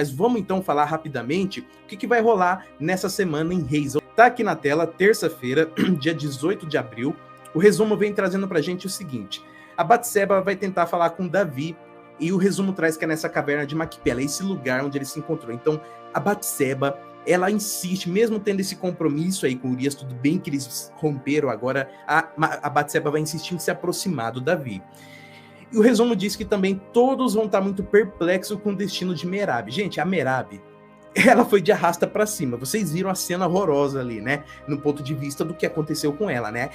Mas vamos então falar rapidamente o que vai rolar nessa semana em Reis. Tá aqui na tela, terça-feira, dia 18 de abril. O resumo vem trazendo pra gente o seguinte: a Batseba vai tentar falar com Davi, e o resumo traz que é nessa caverna de Maquipela, esse lugar onde ele se encontrou. Então, a Batseba, ela insiste, mesmo tendo esse compromisso aí com Urias, tudo bem que eles romperam agora, a Batseba vai insistir em se aproximar do Davi. E o resumo diz que também todos vão estar muito perplexos com o destino de Merab. Gente, a Merab, ela foi de arrasta para cima. Vocês viram a cena horrorosa ali, né? No ponto de vista do que aconteceu com ela, né?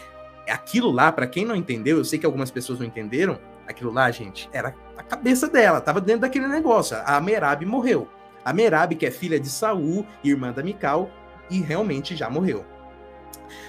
Aquilo lá, para quem não entendeu, eu sei que algumas pessoas não entenderam, aquilo lá, gente, era a cabeça dela, tava dentro daquele negócio. A Merab morreu. A Merab, que é filha de Saul, irmã da Mical, e realmente já morreu.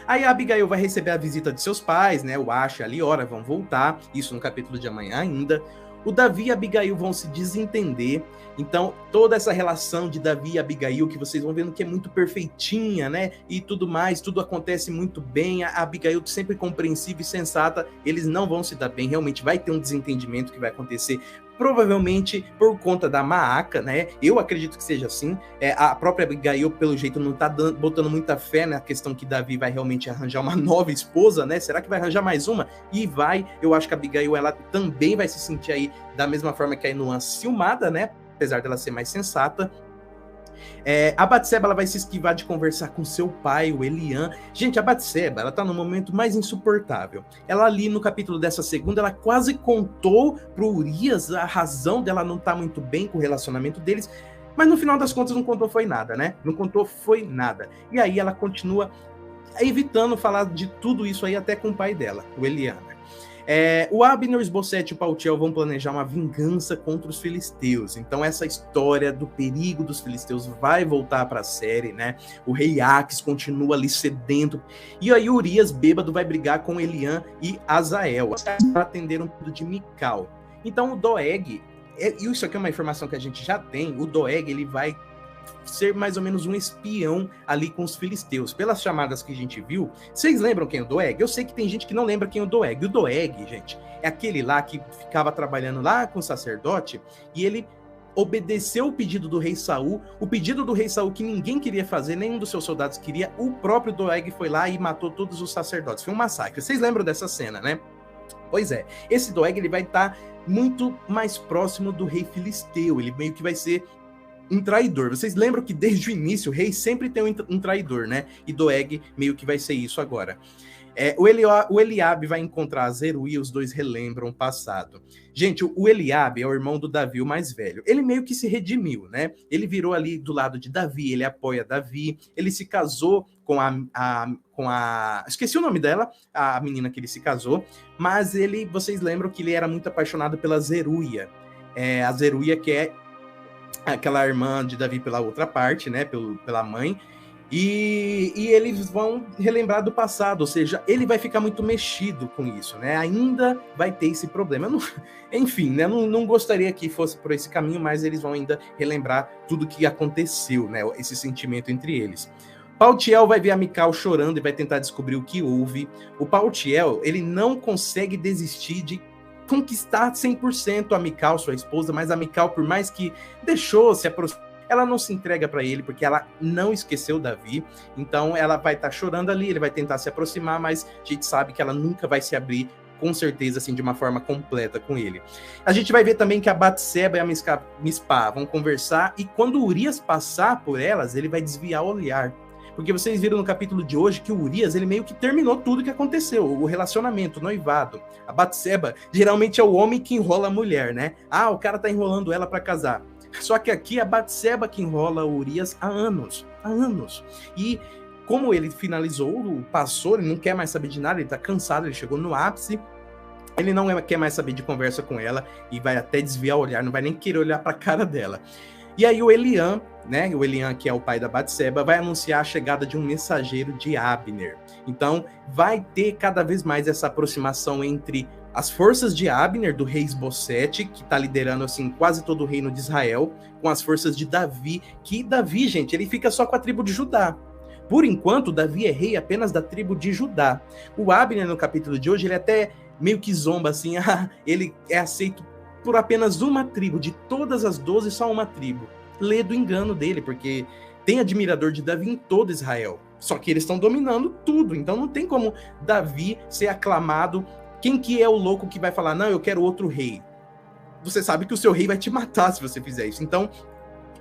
Aí a Abigail vai receber a visita de seus pais, né? O Acha e a Liora vão voltar, isso no capítulo de amanhã ainda. O Davi e a Abigail vão se desentender. Então, toda essa relação de Davi e Abigail, que vocês vão vendo que é muito perfeitinha, né? E tudo mais, tudo acontece muito bem. A Abigail sempre compreensiva e sensata. Eles não vão se dar bem. Realmente vai ter um desentendimento que vai acontecer. Provavelmente por conta da Maaca, né? Eu acredito que seja assim. A própria Abigail, pelo jeito, não tá botando muita fé na questão que Davi vai realmente arranjar uma nova esposa, né? Será que vai arranjar mais uma? E vai. Eu acho que a Abigail, ela também vai se sentir aí da mesma forma que a Inoã ciumada, né? Apesar dela ser mais sensata. A Batseba, ela vai se esquivar de conversar com seu pai, o Eliam. Gente, a Batseba, ela tá no momento mais insuportável. Ela ali no capítulo dessa segunda, ela quase contou pro Urias a razão dela não estar muito bem com o relacionamento deles, mas no final das contas não contou foi nada, né? Não contou foi nada. E aí ela continua evitando falar de tudo isso aí até com o pai dela, o Eliam. O Abner, o Esbocete e o Paltiel vão planejar uma vingança contra os filisteus. Então essa história do perigo dos filisteus vai voltar para a série, né? O rei Aques continua ali sedento. E aí Urias, bêbado, vai brigar com Eliam e Azael para atender um pedido de Mical. Então o Doeg, e isso aqui é uma informação que a gente já tem, o Doeg, ele vai ser mais ou menos um espião ali com os filisteus. Pelas chamadas que a gente viu, vocês lembram quem é o Doeg? Eu sei que tem gente que não lembra quem é o Doeg. O Doeg, gente, é aquele lá que ficava trabalhando lá com o sacerdote e ele obedeceu o pedido do rei Saul, o pedido do rei Saul que ninguém queria fazer, nenhum dos seus soldados queria, o próprio Doeg foi lá e matou todos os sacerdotes. Foi um massacre. Vocês lembram dessa cena, né? Pois é, esse Doeg, ele vai estar muito mais próximo do rei filisteu, ele meio que vai ser um traidor. Vocês lembram que desde o início o rei sempre tem um traidor, né? E Doeg meio que vai ser isso agora. O Eliabe vai encontrar Zeruia e os dois relembram o passado. Gente, o Eliabe é o irmão do Davi, o mais velho. Ele meio que se redimiu, né? Ele virou ali do lado de Davi, ele apoia Davi, ele se casou com a esqueci o nome dela, a menina que ele se casou, mas vocês lembram que ele era muito apaixonado pela Zeruia. A Zeruia, que é aquela irmã de Davi pela outra parte, né, pela mãe, e eles vão relembrar do passado, ou seja, ele vai ficar muito mexido com isso, né, ainda vai ter esse problema, enfim, né, não gostaria que fosse por esse caminho, mas eles vão ainda relembrar tudo que aconteceu, né, esse sentimento entre eles. Paltiel vai ver a Mical chorando e vai tentar descobrir o que houve. O Paltiel, ele não consegue desistir de conquistar 100% a Mical, sua esposa, mas a Mical, por mais que deixou se aproximar, ela não se entrega para ele, porque ela não esqueceu Davi, então ela vai estar chorando ali, ele vai tentar se aproximar, mas a gente sabe que ela nunca vai se abrir, com certeza, assim, de uma forma completa com ele. A gente vai ver também que a Batseba e a Mispá vão conversar, e quando o Urias passar por elas, ele vai desviar o olhar. Porque vocês viram no capítulo de hoje que o Urias, ele meio que terminou tudo que aconteceu, o relacionamento, o noivado. A Batseba geralmente é o homem que enrola a mulher, né? O cara tá enrolando ela para casar. Só que aqui é a Batseba que enrola o Urias há anos. E como ele finalizou, passou, ele não quer mais saber de nada, ele tá cansado, ele chegou no ápice, ele não quer mais saber de conversa com ela e vai até desviar o olhar, não vai nem querer olhar para a cara dela. E aí o Eliam, né, o Eliam, que é o pai da Batseba, vai anunciar a chegada de um mensageiro de Abner. Então vai ter cada vez mais essa aproximação entre as forças de Abner, do rei Esbocete, que está liderando assim quase todo o reino de Israel, com as forças de Davi, que Davi, gente, ele fica só com a tribo de Judá. Por enquanto, Davi é rei apenas da tribo de Judá. O Abner, no capítulo de hoje, ele até meio que zomba assim, ele é aceito por apenas uma tribo, de todas as 12, só uma tribo. ler do engano dele, porque tem admirador de Davi em todo Israel. Só que eles estão dominando tudo, então não tem como Davi ser aclamado. Quem que é o louco que vai falar, não, eu quero outro rei? Você sabe que o seu rei vai te matar se você fizer isso. Então,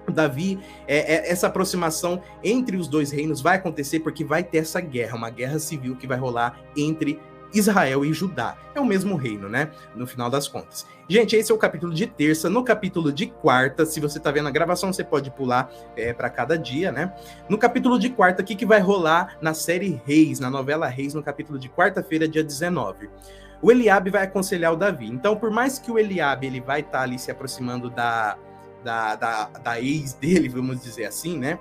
Davi, essa aproximação entre os dois reinos vai acontecer porque vai ter essa guerra, uma guerra civil que vai rolar entre Israel e Judá. É o mesmo reino, né? No final das contas. Gente, esse é o capítulo de terça. No capítulo de quarta, se você tá vendo a gravação, você pode pular para cada dia, né? No capítulo de quarta, o que vai rolar na série Reis, na novela Reis, no capítulo de quarta-feira, dia 19? O Eliabe vai aconselhar o Davi. Então, por mais que o Eliabe ele vai estar ali se aproximando da ex dele, vamos dizer assim, né?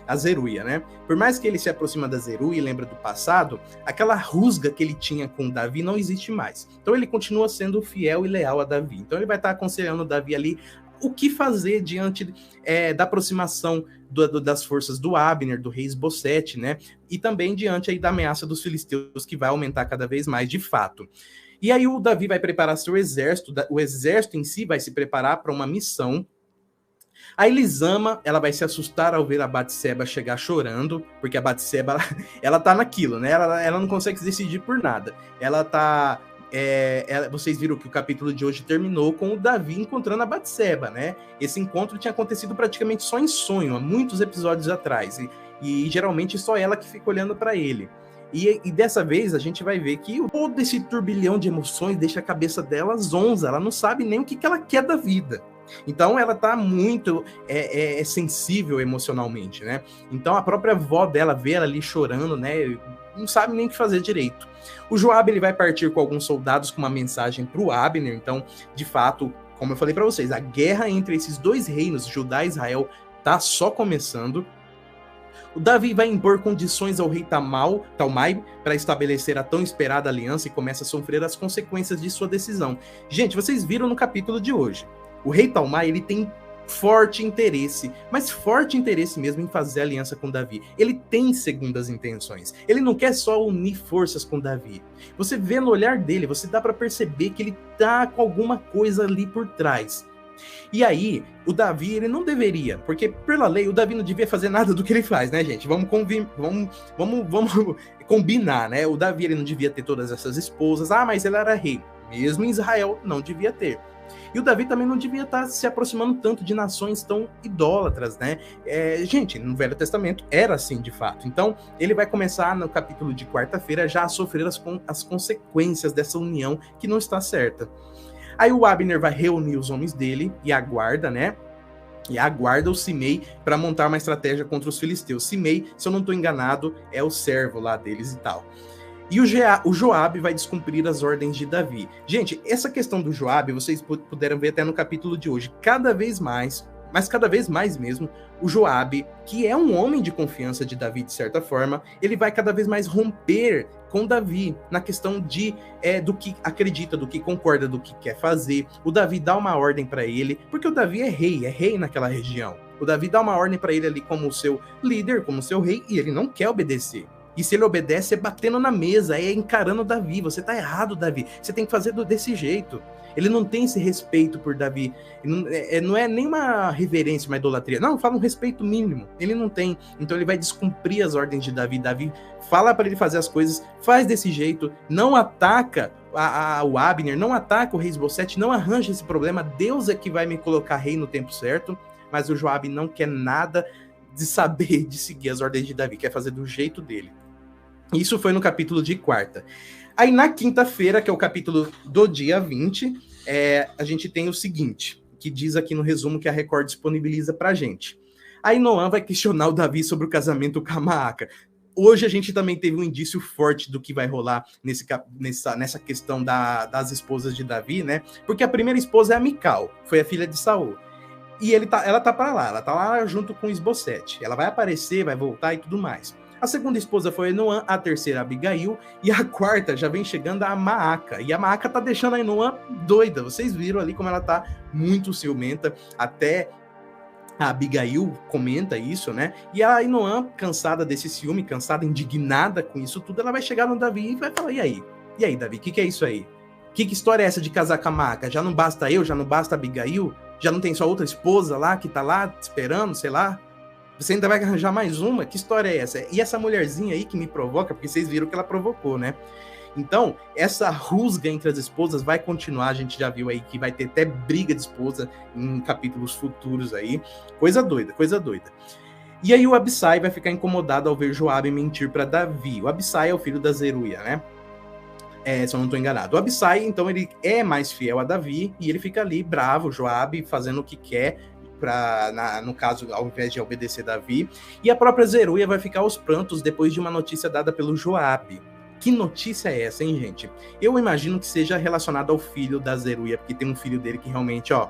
A Zeruia, né? Por mais que ele se aproxima da Zeruia e lembra do passado, aquela rusga que ele tinha com Davi não existe mais. Então ele continua sendo fiel e leal a Davi. Então ele vai estar aconselhando o Davi ali o que fazer diante da aproximação das forças do Abner, do rei Esbocete, né? E também diante aí da ameaça dos filisteus, que vai aumentar cada vez mais de fato. E aí o Davi vai preparar seu exército, o exército em si vai se preparar para uma missão. A Elisama, ela vai se assustar ao ver a Batseba chegar chorando, porque a Batseba, ela tá naquilo, né? Ela não consegue se decidir por nada. Ela tá... vocês viram que o capítulo de hoje terminou com o Davi encontrando a Batseba, né? Esse encontro tinha acontecido praticamente só em sonho, há muitos episódios atrás. E geralmente só ela que fica olhando para ele. E dessa vez a gente vai ver que todo esse turbilhão de emoções deixa a cabeça dela zonza. Ela não sabe nem o que ela quer da vida. Então ela tá muito sensível emocionalmente, né? Então a própria avó dela vê ela ali chorando, né? Não sabe nem o que fazer direito. O Joabe ele vai partir com alguns soldados com uma mensagem para o Abner. Então, de fato, como eu falei para vocês, a guerra entre esses dois reinos, Judá e Israel, tá só começando. O Davi vai impor condições ao rei Talmai para estabelecer a tão esperada aliança e começa a sofrer as consequências de sua decisão. Gente, vocês viram no capítulo de hoje. O rei Talmai, ele tem forte interesse, mas forte interesse mesmo em fazer aliança com Davi. Ele tem segundas intenções. Ele não quer só unir forças com Davi. Você vê no olhar dele, você dá para perceber que ele tá com alguma coisa ali por trás. E aí, o Davi, ele não deveria, porque pela lei, o Davi não devia fazer nada do que ele faz, né, gente? Vamos combinar, né? O Davi, ele não devia ter todas essas esposas. Ah, mas ele era rei. Mesmo em Israel, não devia ter. E o Davi também não devia estar se aproximando tanto de nações tão idólatras, né? Gente, no Velho Testamento era assim, de fato. Então, ele vai começar no capítulo de quarta-feira já a sofrer as consequências dessa união que não está certa. Aí o Abner vai reunir os homens dele e aguarda, né? E aguarda o Simei para montar uma estratégia contra os filisteus. Simei, se eu não estou enganado, é o servo lá deles e tal. E o Joabe vai descumprir as ordens de Davi. Gente, essa questão do Joabe, vocês puderam ver até no capítulo de hoje. Cada vez mais, mas cada vez mais mesmo, o Joabe, que é um homem de confiança de Davi, de certa forma, ele vai cada vez mais romper com Davi na questão do que acredita, do que concorda, do que quer fazer. O Davi dá uma ordem para ele, porque o Davi é rei naquela região. O Davi dá uma ordem para ele ali como seu líder, como seu rei, e ele não quer obedecer. E se ele obedece, é batendo na mesa, é encarando Davi. Você tá errado, Davi. Você tem que fazer desse jeito. Ele não tem esse respeito por Davi. Não é nem uma reverência, uma idolatria. Não, fala um respeito mínimo. Ele não tem. Então ele vai descumprir as ordens de Davi. Davi fala para ele fazer as coisas, faz desse jeito, não ataca o Abner, não ataca o rei Esbocete, não arranja esse problema. Deus é que vai me colocar rei no tempo certo. Mas o Joabe não quer nada de saber, de seguir as ordens de Davi. Quer fazer do jeito dele. Isso foi no capítulo de quarta. Aí na quinta-feira, que é o capítulo do dia 20, a gente tem o seguinte, que diz aqui no resumo que a Record disponibiliza pra gente. Aí Noã vai questionar o Davi sobre o casamento com a Maaca. Hoje a gente também teve um indício forte do que vai rolar nessa questão das esposas de Davi, né? Porque a primeira esposa é a Mical, foi a filha de Saul. E ela tá pra lá, ela tá lá junto com Esbocete. Ela vai aparecer, vai voltar e tudo mais. A segunda esposa foi Ainoã, a terceira Abigail, e a quarta já vem chegando a Maaca. E a Maaca tá deixando a Ainoã doida. Vocês viram ali como ela tá muito ciumenta. Até a Abigail comenta isso, né? E a Ainoã, cansada desse ciúme, cansada, indignada com isso tudo, ela vai chegar no Davi e vai falar, e aí? E aí, Davi, o que é isso aí? Que história é essa de casar com a Maaca? Já não basta eu, já não basta a Abigail? Já não tem só outra esposa lá que tá lá esperando, sei lá? Você ainda vai arranjar mais uma? Que história é essa? E essa mulherzinha aí que me provoca, porque vocês viram que ela provocou, né? Então, essa rusga entre as esposas vai continuar, a gente já viu aí que vai ter até briga de esposa em capítulos futuros aí. Coisa doida, coisa doida. E aí o Abissai vai ficar incomodado ao ver Joabe mentir para Davi. O Abissai é o filho da Zeruia, né? Se eu não estou enganado. O Abissai, então, ele é mais fiel a Davi e ele fica ali bravo, Joabe, fazendo o que quer, no caso, ao invés de obedecer Davi. E a própria Zeruia vai ficar aos prantos depois de uma notícia dada pelo Joabe. Que notícia é essa, hein, gente? Eu imagino que seja relacionado ao filho da Zeruia, porque tem um filho dele que realmente, ó...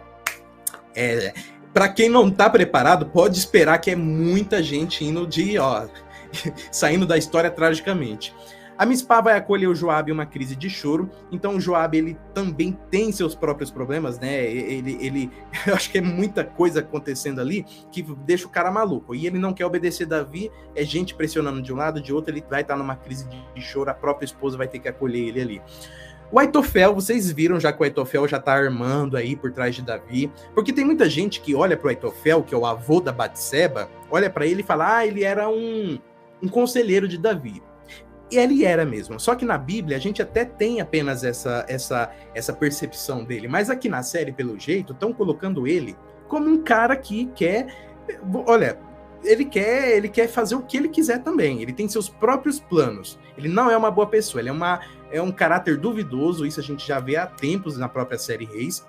Para quem não tá preparado, pode esperar que é muita gente indo saindo da história tragicamente. A Mispá vai acolher o Joabe em uma crise de choro, então o Joabe, ele também tem seus próprios problemas, né? Eu acho que é muita coisa acontecendo ali que deixa o cara maluco. E ele não quer obedecer Davi, é gente pressionando de um lado, de outro, ele vai estar numa crise de choro, a própria esposa vai ter que acolher ele ali. O Aitofel, vocês viram já que o Aitofel já tá armando aí por trás de Davi, porque tem muita gente que olha pro Aitofel, que é o avô da Batseba, olha para ele e fala, ele era um conselheiro de Davi. E ele era mesmo, só que na Bíblia a gente até tem apenas essa percepção dele, mas aqui na série, pelo jeito, estão colocando ele como um cara que quer, ele quer fazer o que ele quiser também, ele tem seus próprios planos, ele não é uma boa pessoa, ele é um caráter duvidoso, isso a gente já vê há tempos na própria série Reis,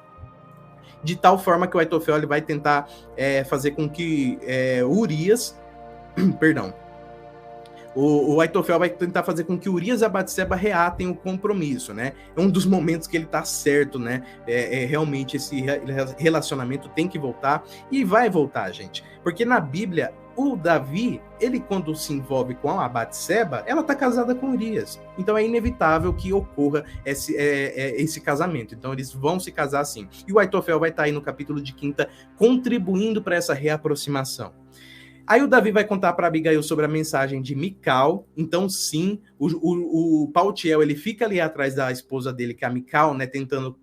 de tal forma que o Aitofel ele vai tentar fazer com que Urias, perdão, o Aitofel vai tentar fazer com que Urias e a Batseba reatem o compromisso, né? É um dos momentos que ele tá certo, né? Realmente esse relacionamento tem que voltar e vai voltar, gente. Porque na Bíblia, o Davi, ele quando se envolve com a Batseba, ela tá casada com Urias. Então é inevitável que ocorra esse casamento. Então eles vão se casar sim. E o Aitofel vai estar aí no capítulo de 5ª contribuindo para essa reaproximação. Aí o Davi vai contar para Abigail sobre a mensagem de Mical. Então, sim, o Paltiel, ele fica ali atrás da esposa dele, que é a Mical, né, tentando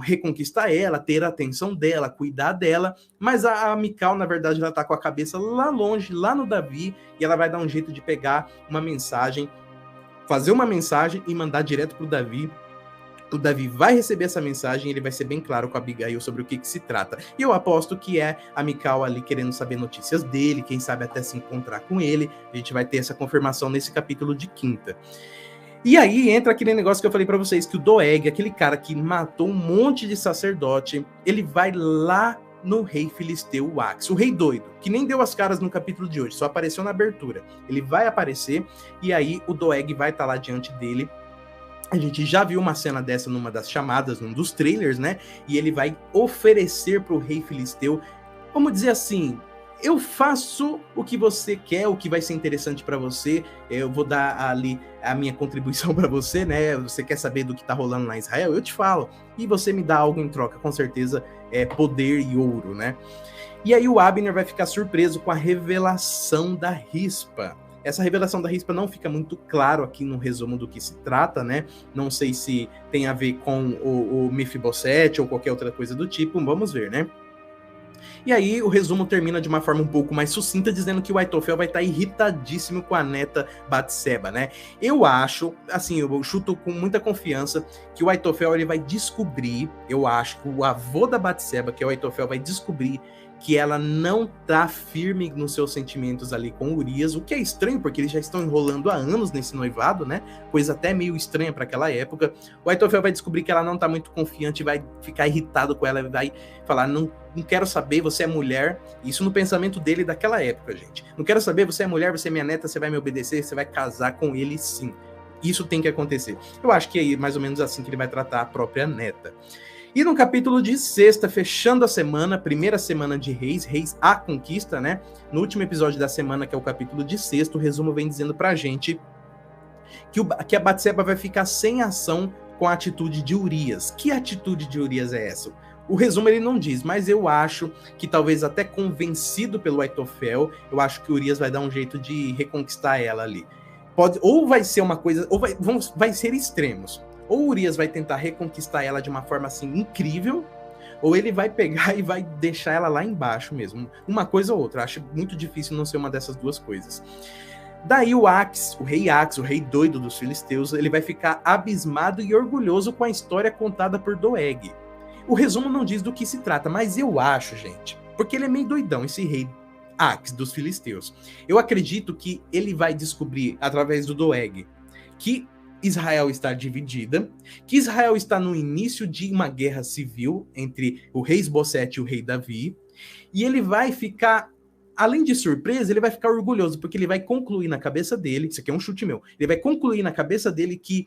reconquistar ela, ter a atenção dela, cuidar dela. Mas a Mical, na verdade, ela tá com a cabeça lá longe, lá no Davi, e ela vai dar um jeito de pegar uma mensagem, fazer uma mensagem e mandar direto pro Davi. O Davi vai receber essa mensagem e ele vai ser bem claro com a Abigail sobre o que se trata. E eu aposto que é a Mical ali querendo saber notícias dele, quem sabe até se encontrar com ele. A gente vai ter essa confirmação nesse capítulo de 5ª. E aí entra aquele negócio que eu falei para vocês, que o Doeg, aquele cara que matou um monte de sacerdote, ele vai lá no rei filisteu, o Ax, o rei doido, que nem deu as caras no capítulo de hoje, só apareceu na abertura. Ele vai aparecer e aí o Doeg vai estar lá diante dele. A gente já viu uma cena dessa numa das chamadas, num dos trailers, né? E ele vai oferecer para o rei filisteu, vamos dizer assim, eu faço o que você quer, o que vai ser interessante para você, eu vou dar ali a minha contribuição para você, né? Você quer saber do que tá rolando lá em Israel? Eu te falo. E você me dá algo em troca, com certeza, poder e ouro, né? E aí o Abner vai ficar surpreso com a revelação da Rispa. Essa revelação da Rispa não fica muito claro aqui no resumo do que se trata, né? Não sei se tem a ver com o Mefibosete ou qualquer outra coisa do tipo, vamos ver, né? E aí o resumo termina de uma forma um pouco mais sucinta, dizendo que o Aitofel vai estar irritadíssimo com a neta Batseba, né? Eu acho, assim, eu chuto com muita confiança que o Aitofel ele vai descobrir, eu acho que o avô da Batseba, que é o Aitofel, vai descobrir que ela não tá firme nos seus sentimentos ali com Urias, o que é estranho, porque eles já estão enrolando há anos nesse noivado, né? Coisa até meio estranha para aquela época. O Aitofel vai descobrir que ela não tá muito confiante, vai ficar irritado com ela, vai falar, não quero saber, você é mulher. Isso no pensamento dele daquela época, gente. Não quero saber, você é mulher, você é minha neta, você vai me obedecer, você vai casar com ele sim. Isso tem que acontecer. Eu acho que é mais ou menos assim que ele vai tratar a própria neta. E no capítulo de 6ª, fechando a semana, primeira semana de Reis, Reis a Conquista, né? No último episódio da semana, que é o capítulo de 6º, o resumo vem dizendo pra gente que a Batseba vai ficar sem ação com a atitude de Urias. Que atitude de Urias é essa? O resumo ele não diz, mas eu acho que talvez até convencido pelo Aitofel, eu acho que Urias vai dar um jeito de reconquistar ela ali. Ou vai ser uma coisa, ou vai ser extremos. Ou Urias vai tentar reconquistar ela de uma forma assim incrível, ou ele vai pegar e vai deixar ela lá embaixo mesmo. Uma coisa ou outra. Acho muito difícil não ser uma dessas duas coisas. Daí o rei doido dos filisteus, ele vai ficar abismado e orgulhoso com a história contada por Doeg. O resumo não diz do que se trata, mas eu acho, gente, porque ele é meio doidão, esse rei Ax dos filisteus. Eu acredito que ele vai descobrir, através do Doeg, que Israel está dividida, que Israel está no início de uma guerra civil entre o rei Esbocete e o rei Davi, e ele vai ficar, além de surpresa, ele vai ficar orgulhoso, porque ele vai concluir na cabeça dele, isso aqui é um chute meu, ele vai concluir na cabeça dele que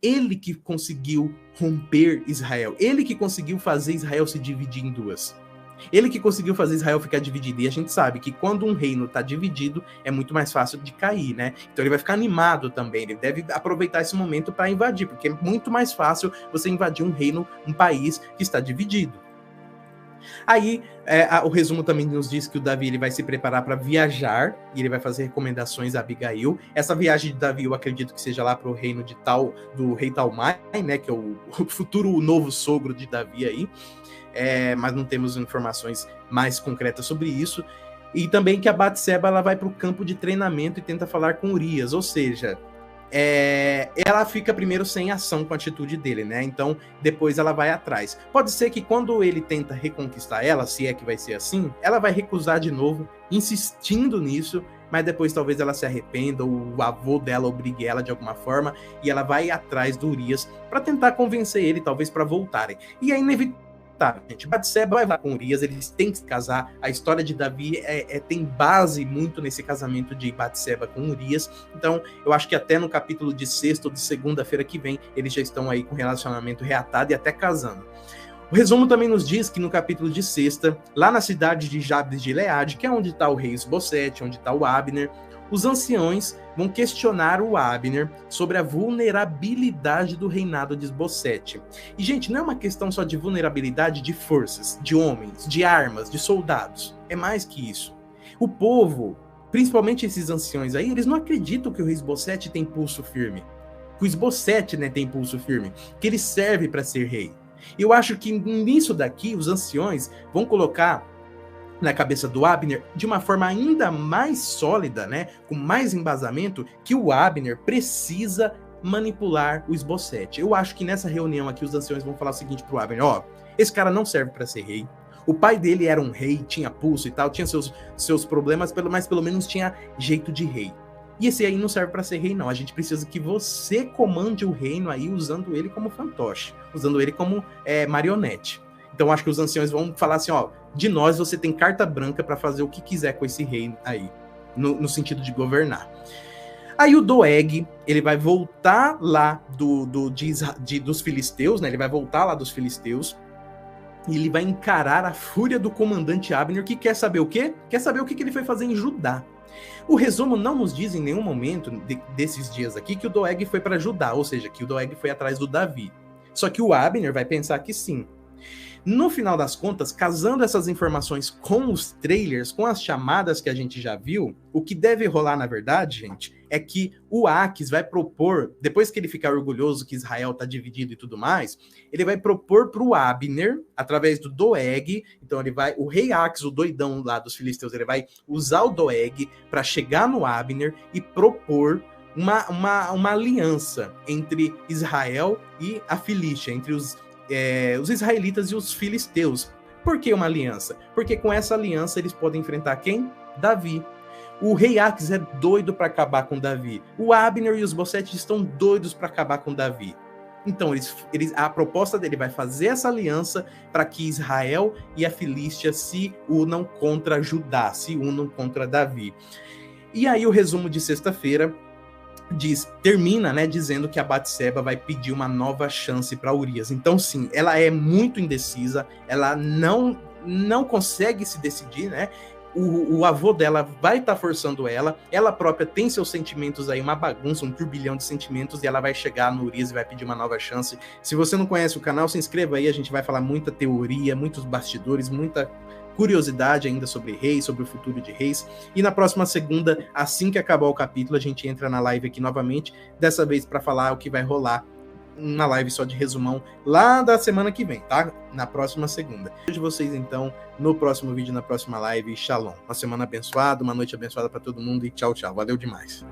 ele que conseguiu romper Israel, ele que conseguiu fazer Israel se dividir em duas. Ele que conseguiu fazer Israel ficar dividido. E a gente sabe que quando um reino está dividido, é muito mais fácil de cair, né? Então ele vai ficar animado também. Ele deve aproveitar esse momento para invadir, porque é muito mais fácil você invadir um reino, um país que está dividido. Aí, o resumo também nos diz que o Davi ele vai se preparar para viajar, e ele vai fazer recomendações a Abigail. Essa viagem de Davi, eu acredito que seja lá para o reino do rei Talmai, né? Que é o futuro novo sogro de Davi aí. Mas não temos informações mais concretas sobre isso. E também que a Batseba ela vai para o campo de treinamento e tenta falar com Urias, ou seja, ela fica primeiro sem ação com a atitude dele, né? Então depois ela vai atrás. Pode ser que quando ele tenta reconquistar ela, se é que vai ser assim, ela vai recusar de novo, insistindo nisso, mas depois talvez ela se arrependa, ou o avô dela obrigue ela de alguma forma, e ela vai atrás do Urias para tentar convencer ele, talvez para voltarem. E é inevitável. Tá, gente, Batseba vai lá com Urias, eles têm que se casar. A história de Davi tem base muito nesse casamento de Batseba com Urias. Então, eu acho que até no capítulo de sexta ou de segunda-feira que vem, eles já estão aí com relacionamento reatado e até casando. O resumo também nos diz que no capítulo de sexta, lá na cidade de Jabes de Gileade, que é onde está o rei Esbocete, onde está o Abner, os anciões vão questionar o Abner sobre a vulnerabilidade do reinado de Esbocete. E, gente, não é uma questão só de vulnerabilidade de forças, de homens, de armas, de soldados. É mais que isso. O povo, principalmente esses anciões aí, eles não acreditam que o rei Esbocete tem pulso firme. Que o Esbocete, né, tem pulso firme. Que ele serve para ser rei. E eu acho que nisso daqui, os anciões vão colocar na cabeça do Abner, de uma forma ainda mais sólida, né, com mais embasamento, que o Abner precisa manipular o Esbocete. Eu acho que nessa reunião aqui os anciões vão falar o seguinte pro Abner: esse cara não serve para ser rei. O pai dele era um rei, tinha pulso e tal, tinha seus problemas, mas pelo menos tinha jeito de rei. E esse aí não serve para ser rei, não. A gente precisa que você comande o reino aí usando ele como fantoche, usando ele como marionete. Então acho que os anciões vão falar assim, de nós você tem carta branca para fazer o que quiser com esse reino aí, no sentido de governar. Aí o Doeg, ele vai voltar lá dos filisteus, né? Ele vai voltar lá dos filisteus e ele vai encarar a fúria do comandante Abner, que quer saber o quê? Quer saber o que ele foi fazer em Judá. O resumo não nos diz em nenhum momento desses dias aqui que o Doeg foi para Judá, ou seja, que o Doeg foi atrás do Davi. Só que o Abner vai pensar que sim. No final das contas, casando essas informações com os trailers, com as chamadas que a gente já viu, o que deve rolar, na verdade, gente, é que o Ax vai propor, depois que ele ficar orgulhoso que Israel está dividido e tudo mais, ele vai propor para o Abner, através do Doeg, então o rei Ax, o doidão lá dos filisteus, ele vai usar o Doeg para chegar no Abner e propor uma aliança entre Israel e a Filístia, entre os israelitas e os filisteus. Por que uma aliança? Porque com essa aliança eles podem enfrentar quem? Davi. O rei Ax é doido para acabar com Davi. O Abner e os Esbocete estão doidos para acabar com Davi. Então a proposta dele vai fazer essa aliança para que Israel e a Filístia se unam contra Judá, se unam contra Davi. E aí o resumo de sexta-feira termina, né, dizendo que a Batseba vai pedir uma nova chance para Urias. Então, sim, ela é muito indecisa, ela não consegue se decidir, né? O avô dela vai estar forçando ela própria tem seus sentimentos aí, uma bagunça, um turbilhão de sentimentos, e ela vai chegar no Urias e vai pedir uma nova chance. Se você não conhece o canal, se inscreva aí, a gente vai falar muita teoria, muitos bastidores, muita curiosidade ainda sobre reis, sobre o futuro de reis. E na próxima segunda, assim que acabar o capítulo, a gente entra na live aqui novamente, dessa vez para falar o que vai rolar uma live só de resumão lá da semana que vem, tá? Na próxima segunda. Vejo vocês, então, no próximo vídeo, na próxima live. Shalom. Uma semana abençoada, uma noite abençoada para todo mundo e tchau, tchau. Valeu demais.